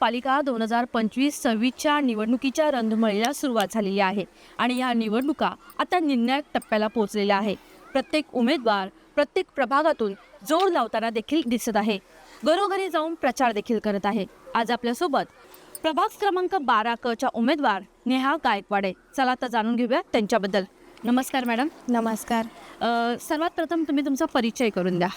महानगरपालिका 2025-26च्या निवडणुकीच्या रणधुमाळीला सुरुवात झालेली आहे आणि या निवडणुका आता निर्णायक टप्प्याला पोहोचलेल्या आहे. प्रत्येक उमेदवार प्रत्येक प्रभागातून जोर लावताना देखील दिसत आहे. घरोघरी जाऊन प्रचार देखील करत आहे. आज आपल्यासोबत प्रभाग क्रमांक 12 उमेदवार नेहा गायकवाड आहे. चला तर जाणून घेऊया त्यांच्याबद्दल. नमस्कार मॅडम. नमस्कार. सर्वात प्रथम तुम्ही तुमचा परिचय करून द्या.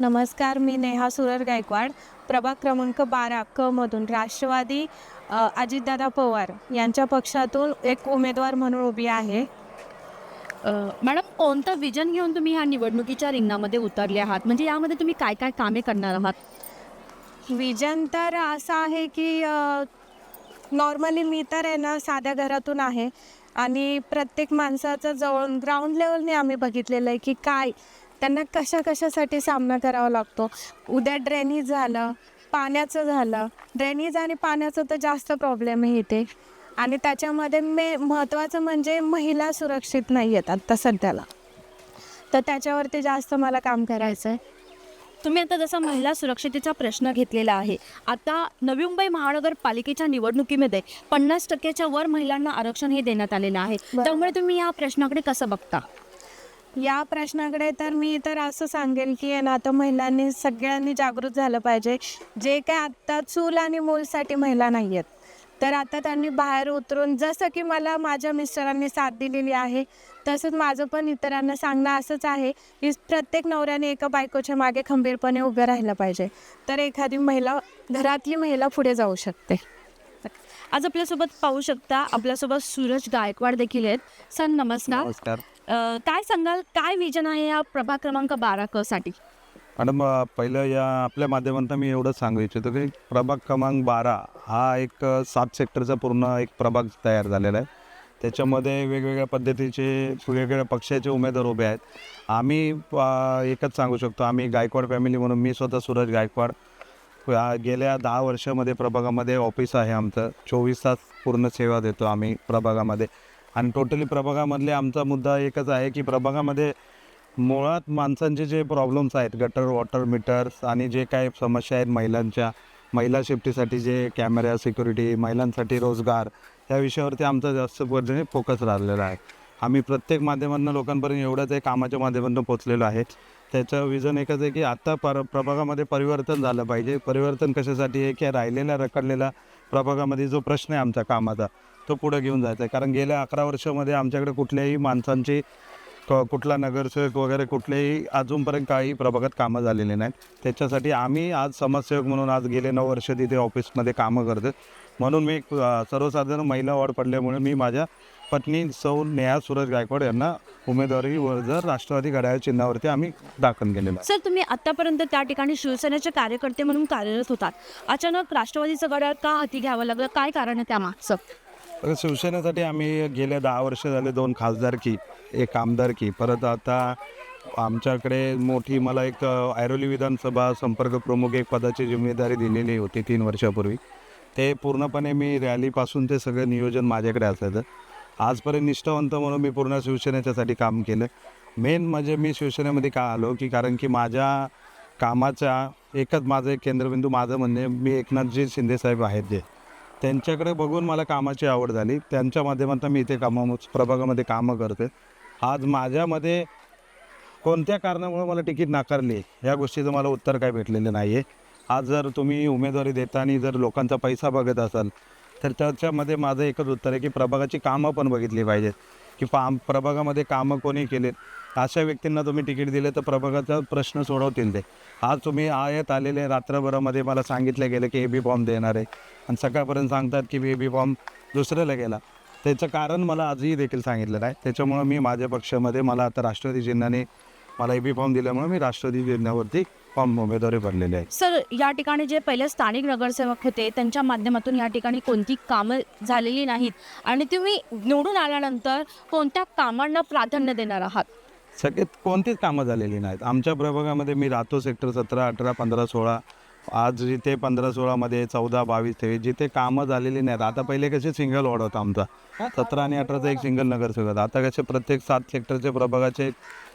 नमस्कार, मी नेहा सुरर गायकवाड, प्रभाग क्रमांक 12 मधून राष्ट्रवादी अजितदादा पवार यांच्या पक्षातून एक उमेदवार म्हणून उभी आहे. मॅडम, कोणतं विजन घेऊन तुम्ही ह्या निवडणुकीच्या रिंगणामध्ये उतरले आहात? म्हणजे यामध्ये तुम्ही काय काय कामे करणार आहात? विजन तर असं आहे की नॉर्मली मी तर आहे ना साध्या घरातून आहे आणि प्रत्येक माणसाचं जवळ ग्राउंड लेवलने आम्ही बघितलेलं आहे की काय त्यांना कशासाठी सामना करावा लागतो. उद्या ड्रेनेज झालं, पाण्याचं झालं, ड्रेनेज आणि पाण्याचं तर जास्त प्रॉब्लेम आहे इथे. आणि त्याच्यामध्ये महत्त्वाचं म्हणजे महिला सुरक्षित नाही आहेत आत्ता सध्याला, तर त्याच्यावरती जास्त मला काम करायचं आहे. तुम्ही आता जसा महिला सुरक्षतेचा प्रश्न घेतलेला आहे, आता नवी मुंबई महानगरपालिकेच्या निवडणुकीमध्ये 50%च्या वर महिलांना आरक्षण हे देण्यात आलेलं आहे. त्यामुळे तुम्ही या प्रश्नाकडे कसं बघता? या प्रश्नाकडे तर मी तर असं सांगेल की आहे ना, आता महिलांनी सगळ्यांनी जागृत झालं पाहिजे. जे काय आत्ता चूल आणि मूलसाठी महिला नाही आहेत, तर आता त्यांनी बाहेर उतरून, जसं की मला माझ्या मिस्टरांनी साथ दिलेली आहे तसंच माझं पण इतरांना सांगणं असंच आहे की प्रत्येक नवऱ्याने एका बायकोच्या मागे खंबीरपणे उभं राहिलं पाहिजे, तर एखादी महिला, घरातली महिला पुढे जाऊ शकते. आज आपल्यासोबत पाहू शकता, आपल्यासोबत सूरज गायकवाड देखील आहेत. सर नमस्कार. नमस्कार काय सांगाल, काय विजन आहे या प्रभाग क्रमांक 12 साठी? मॅडम, पहिलं या आपल्या माध्यमातून मी एवढंच सांगू इच्छितो की प्रभाग क्रमांक 12 हा एक 7 सेक्टरचा पूर्ण एक प्रभाग तयार झालेला आहे. त्याच्यामध्ये वेगवेगळ्या पद्धतीचे वेगवेगळ्या पक्षाचे उमेदवार उभे आहेत. आम्ही एकच सांगू शकतो, आम्ही गायकवाड फॅमिली म्हणून, मी स्वतः सूरज गायकवाड, गेल्या 10 वर्षामध्ये प्रभागामध्ये ऑफिस आहे आमचं. 24 तास पूर्ण सेवा देतो आम्ही प्रभागामध्ये. आणि टोटली प्रभागामधले आमचा मुद्दा एकच आहे की प्रभागामध्ये मुळात माणसांचे जे प्रॉब्लेम्स आहेत, गटर, वॉटर मीटर्स आणि जे काही समस्या आहेत महिलांच्या, महिला सेफ्टीसाठी जे कॅमेरा, सिक्युरिटी, महिलांसाठी रोजगार, या विषयावरती आमचा जास्त पद्धतीने फोकस राहिलेला आहे. आम्ही प्रत्येक माध्यमातून लोकांपर्यंत एवढंच आहे, कामाच्या माध्यमातून पोचलेलो आहे. त्याचं विजन एकच आहे की आता प्रभागामध्ये परिवर्तन झालं पाहिजे. परिवर्तन कशासाठी आहे की राहिलेला रखडलेला प्रभागामध्ये जो प्रश्न आहे आमचा कामाचा, तो पुढे घेऊन जायचा आहे. कारण गेल्या 11 वर्षामध्ये आमच्याकडे कुठल्याही माणसांची, कुठला नगरसेवक वगैरे कुठलेही अजूनपर्यंत काही प्रभागात कामं झालेले नाहीत. त्याच्यासाठी आम्ही आज समाजसेवक म्हणून आज गेले 9 वर्ष तिथे ऑफिसमध्ये कामं करतो. म्हणून मी सर्वसाधारण महिला वॉर्ड पडल्यामुळे मी माझ्या पत्नी सौ नेहा सुरज गायकवाड यांना उमेदवारी जर राष्ट्रवादी घड्याळ चिन्हावरती आम्ही दाखल केलेलं. सर, तुम्ही आतापर्यंत त्या ठिकाणी शिवसेनेचे कार्यकर्ते म्हणून कार्यरत होतात. अचानक राष्ट्रवादीचं घड्याळ का हाती घ्यावं लागलं? काय कारण आहे त्यामागचं? शिवसेनेसाठी आम्ही गेल्या 10 वर्ष झाले 2 खासदारकी, 1 आमदारकी, परत आता आमच्याकडे मोठी मला एक ऐरोली विधानसभा संपर्क प्रमुख एक पदाची जिम्मेदारी दिलेली होती 3 वर्षापूर्वी. ते पूर्णपणे मी रॅलीपासून ते सगळं नियोजन माझ्याकडे असायचं. आजपर्यंत निष्ठावंत म्हणून मी पूर्ण शिवसेनेच्यासाठी काम केलं. मेन म्हणजे मी शिवसेनेमध्ये का आलो की कारण की माझ्या कामाचा एकच माझं एक केंद्रबिंदू, माझं म्हणणे, मी एकनाथजी शिंदेसाहेब आहेत जे, त्यांच्याकडे बघून मला कामाची आवड झाली. त्यांच्या माध्यमातून मी इथे प्रभागामध्ये कामं करते. आज माझ्यामध्ये कोणत्या कारणामुळे मला तिकीट नाकारली या गोष्टीचं मला उत्तर काय भेटलेलं नाही आहे. आज जर तुम्ही उमेदवारी देताना जर लोकांचा पैसा बघत असाल तर त्याच्यामध्ये माझं एकच उत्तर आहे की प्रभागाची कामं पण बघितली पाहिजेत की प्रभागामध्ये कामं कोणी केलेत. अशा व्यक्तींना तुम्ही तिकीट दिले तर प्रभागाचा प्रश्न सोडवतील ते. आज तुम्ही आयत आलेले रात्रभरामध्ये मला सांगितलं गेलं की AB फॉर्म देणार आहे आणि सकाळपर्यंत सांगतात की AB फॉर्म दुसऱ्याला गेला. त्याचं कारण मला आजही देखील सांगितलं नाही. त्याच्यामुळं मी माझ्या पक्षामध्ये मला आता राष्ट्रवादी चिन्हाने मला AB फॉर्म दिल्यामुळे मी राष्ट्रवादी चिन्हावरती फॉर्म उमेदवारी भरलेले आहे. सर, या ठिकाणी जे पहिले स्थानिक नगरसेवक होते त्यांच्या माध्यमातून या ठिकाणी कोणती कामं झालेली नाहीत आणि तुम्ही निवडून आल्यानंतर कोणत्या कामांना प्राधान्य देणार आहात? सगळ्यात कोणतीच कामं झालेली नाहीत. आमच्या प्रभागामध्ये मी राहतो सेक्टर 17, 18, 15, 16, आज जिथे 15-16मध्ये 14, 22, 23 जिथे कामं झालेली नाहीत. आता पहिले कसे सिंगल वॉर्ड होता आमचा, 17 आणि 18चा एक सिंगल नगरसेवक होता. आता कसे प्रत्येक 7 सेक्टरचे प्रभागाचे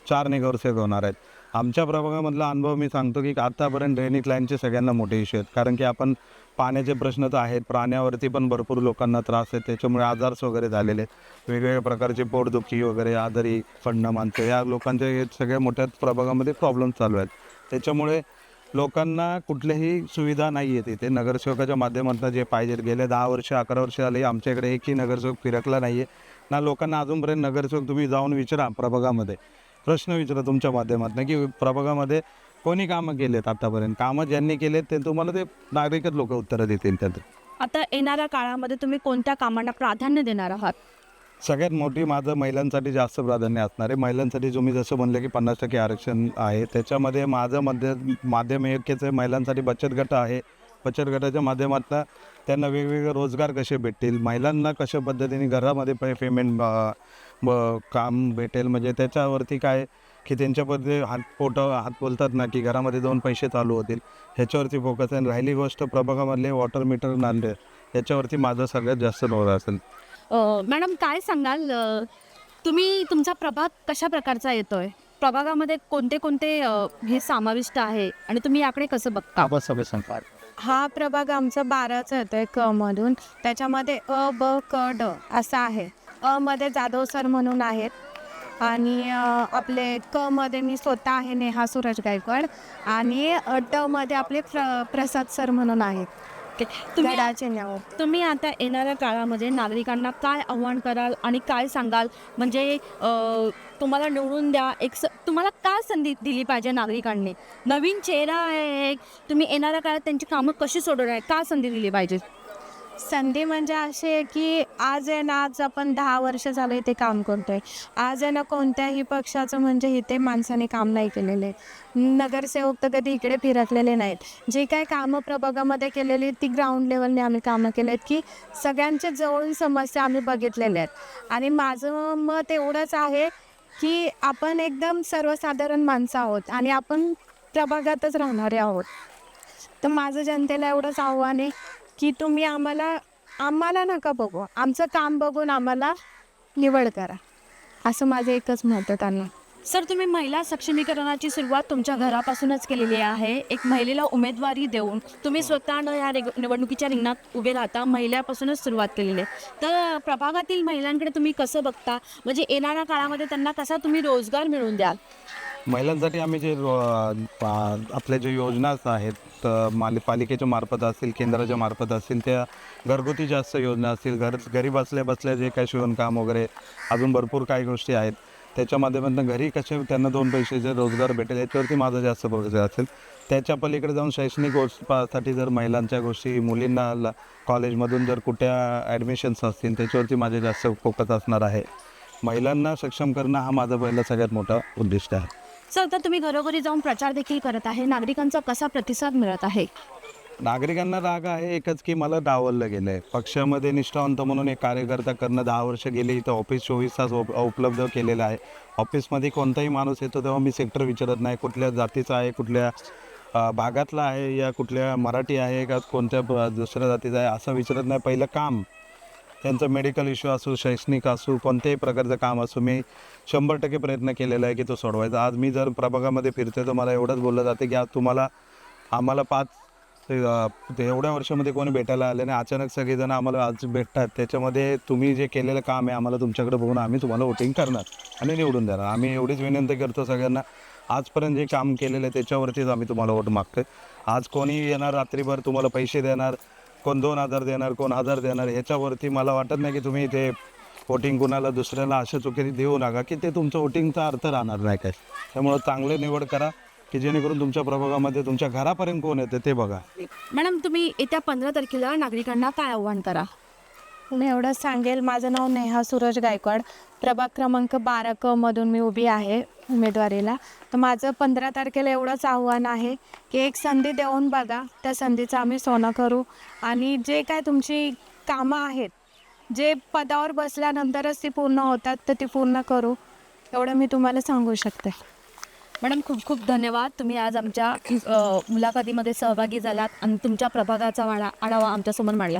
4 नगरसेवक होणार आहेत. आमच्या प्रभागामधला अनुभव मी सांगतो की आतापर्यंत ड्रेनेज लाईनचे सगळ्यांना मोठे इश्यू आहेत. कारण की आपण पाण्याचे प्रश्न तर आहेत, प्राण्यावरती पण भरपूर लोकांना त्रास आहे. त्याच्यामुळे आजार्स वगैरे झालेले आहेत, वेगवेगळ्या प्रकारचे पोटदुखी वगैरे, आजारी पडणं माणसं, या लोकांच्या हे सगळ्या मोठ्या प्रभागामध्ये प्रॉब्लेम चालू आहेत. त्याच्यामुळे लोकांना कुठल्याही सुविधा नाही आहे तिथे. नगरसेवकाच्या माध्यमातून जे पाहिजे, गेले 10 वर्ष 11 वर्ष झाले आमच्याकडे एकही नगरसेवक फिरकला नाही आहे ना. लोकांना अजूनपर्यंत नगरसेवक तुम्ही जाऊन विचारा प्रभागामध्ये, प्रश्न विचारा तुमच्या माध्यमातून की प्रभागामध्ये कोणी कामं केलेत आतापर्यंत. कामं ज्यांनी केलेत ते तुम्हाला ते नागरिकच लोक उत्तरं देतील. त्यात आता येणाऱ्या काळामध्ये तुम्ही कोणत्या कामांना प्राधान्य देणार आहात? सगळ्यात मोठी माझं महिलांसाठी जास्त प्राधान्य असणार आहे. महिलांसाठी तुम्ही जसं म्हणलं की 50% आरक्षण आहे, त्याच्यामध्ये माझं माध्यम एकच आहे. महिलांसाठी बचत गट आहे. बचत गटाच्या माध्यमातून त्यांना वेगवेगळे रोजगार कसे भेटतील, महिलांना कशा पद्धतीने घरामध्ये पेमेंट काम भेटेल, म्हणजे त्याच्यावरती काय की त्यांच्यामध्ये हात बोलतात ना की घरामध्ये 2 पैसे चालू होतील, ह्याच्यावरती फोकस आहे. राहिली गोष्ट प्रभागामधले वॉटर मीटर नांदे, याच्यावरती माझं सगळ्यात जास्त भर असेल. मॅडम काय सांगाल, तुम्ही तुमचा प्रभाग कशा प्रकारचा येतोय? प्रभागामध्ये कोणते कोणते हे समाविष्ट आहे आणि तुम्ही याकडे कसं बघता? हा प्रभाग आमचा 12चा येतोय क मधून. त्याच्यामध्ये अ ब क ड असं आहे. अ मध्ये जाधव सर म्हणून आहेत आणि आपले क मध्ये मी स्वतः आहे नेहा सूरज गायकवाड आणि ड मध्ये आपले प्रसाद सर म्हणून आहेत. तुम्ही गडाचे नाव. तुम्ही आता येणाऱ्या काळामध्ये नागरिकांना काय आव्हान कराल आणि काय सांगाल? म्हणजे तुम्हाला निवडून द्या, तुम्हाला काय संधी दिली पाहिजे नागरिकांनी? नवीन चेहरा आहे, तुम्ही येणाऱ्या काळात त्यांची कामं कशी सोडवणार, काय संधी दिली पाहिजे? संधी म्हणजे अशी आहे की आज आहे ना, आज आपण 10 वर्ष झाले इथे काम करतोय. आज आहे ना, कोणत्याही पक्षाचं म्हणजे इथे माणसाने काम नाही केलेले. नगरसेवक तर कधी इकडे फिरकलेले नाहीत. जे काय कामं प्रभागामध्ये केलेली ती ग्राउंड लेवलने आम्ही कामं केले आहेत की सगळ्यांच्या जवळून समस्या आम्ही बघितलेल्या आहेत. आणि माझं मत एवढंच आहे की आपण एकदम सर्वसाधारण माणसं आहोत आणि आपण प्रभागातच राहणारे आहोत. तर माझं जनतेला एवढंच आव्हान आहे की तुम्ही आम्हाला नका बघू, आमचं काम बघून आम्हाला निवड करा, असं माझं एकच मत आहे त्यांना. सर, तुम्ही महिला सक्षमीकरणाची सुरुवात तुमच्या घरापासूनच केलेली आहे. एक महिलेला उमेदवारी देऊन तुम्ही स्वतःनं ह्या निवडणुकीच्या रिंगणात उभे राहता, महिलापासूनच सुरुवात केलेली आहे. तर प्रभागातील महिलांकडे तुम्ही कसं बघता? म्हणजे येणाऱ्या काळामध्ये त्यांना कसा तुम्ही रोजगार मिळवून द्याल? महिलांसाठी आम्ही जे आपल्या जे योजना आहेत पालिकेच्या मार्फत असतील, केंद्राच्या मार्फत असतील, त्या घरगुती जास्त योजना असतील, घरी बसल्या बसल्या जे काही शिवणकाम वगैरे अजून भरपूर काही गोष्टी आहेत, त्याच्या माध्यमातून घरी कसे त्यांना 2 पैशाचे रोजगार भेटेल याच्यावरती माझं जास्त फोकस असेल. त्याच्या पलीकडे जाऊन शैक्षणिक गोष्टीसाठी जर महिलांच्या गोष्टी, मुलींना कॉलेजमधून जर कुठे ॲडमिशन्स असतील त्याच्यावरती माझे जास्त फोकस असणार आहे. महिलांना सक्षम करणं हा माझा पहिला सगळ्यात मोठा उद्दिष्ट आहे. सर, तर तुम्ही घरोघरी जाऊन प्रचार देखील करत आहे, नागरिकांचा कसा प्रतिसाद मिळत आहे? नागरिकांना राग आहे एकच की मला डावललं गेलं आहे. पक्षामध्ये निष्ठावंत म्हणून एक कार्यकर्ता करणं 10 वर्ष गेले, इथं ऑफिस 24 तास उपलब्ध केलेलं आहे. ऑफिसमध्ये कोणताही माणूस येतो तेव्हा मी सेक्टर विचारत नाही, कुठल्या जातीचा आहे, कुठल्या भागातला आहे, या कुठल्या मराठी आहे का कोणत्या दुसऱ्या जातीचा आहे असं विचारत नाही. पहिलं काम, त्यांचं मेडिकल इश्यू असो, शैक्षणिक असो, कोणत्याही प्रकारचं काम असो, मी 100% प्रयत्न केलेला आहे की तो सोडवायचा. आज मी जर प्रभागामध्ये फिरतोय तर मला एवढंच बोललं जाते की आज आम्हाला 5 एवढ्या वर्षामध्ये कोणी भेटायला आले नाही, अचानक सगळेजण आम्हाला आज भेटतात. त्याच्यामध्ये तुम्ही जे केलेलं काम आहे आम्हाला तुमच्याकडे बघून आम्ही तुम्हाला वोटिंग करणार आणि निवडून देणार. आम्ही एवढीच विनंती करतो सगळ्यांना, आजपर्यंत जे काम केलेलं आहे त्याच्यावरतीच आम्ही तुम्हाला वोट मागतोय. आज कोणी येणार रात्रीभर तुम्हाला पैसे देणार, कोण 2000 देणार, कोण 1000 देणार, ह्याच्यावरती मला वाटत नाही की तुम्ही ते वोटिंग कुणाला दुसऱ्याला अशा चुकीने देऊ नका की ते तुमचं वोटिंगचा अर्थ राहणार नाही काय. त्यामुळं चांगले निवड करा की जेणेकरून तुमच्या प्रभागामध्ये तुमच्या घरापर्यंत कोण येते ते बघा. मॅडम, तुम्ही येत्या 15 तारखेला नागरिकांना काय आव्हान करा? मी एवढंच सांगेल, माझं नाव नेहा सूरज गायकवाड, प्रभाग क्रमांक 12 क मधून मी उभी आहे उमेदवारीला. तर माझं 15 तारखेला एवढंच आव्हान आहे की एक संधी देऊन बघा, त्या संधीचं आम्ही सोनं करू आणि जे काय तुमची कामं आहेत, जे पदावर बसल्यानंतरच ती पूर्ण होतात तर ती पूर्ण करू, एवढं मी तुम्हाला सांगू शकते. मॅडम, खूप खूप धन्यवाद. तुम्ही आज आमच्या मुलाखतीमध्ये सहभागी झालात आणि तुमच्या प्रभागाचा आढावा आमच्यासमोर मांडला.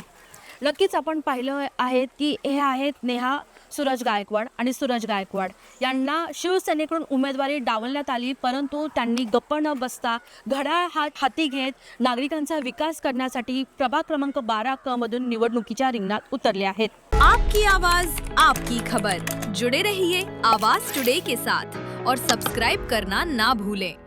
नक्कीच आपण पाहिलं आहे की हे आहेत नेहा सूरज गायकवाड आणि सूरज गायकवाड यांना शिवसेनेकडून उमेदवारी डावलण्यात आली, परंतु त्यांनी गप्प न बसता घड्याळ हाती घेत नागरिकांचा विकास करण्यासाठी प्रभाग क्रमांक 12 मधून निवडणुकीच्या रिंगणात उतरले आहेत। आपकी आवाज आपकी खबर, जुड़े रहिए आवाज टुडे के साथ और सब्सक्राइब करना ना भूलें।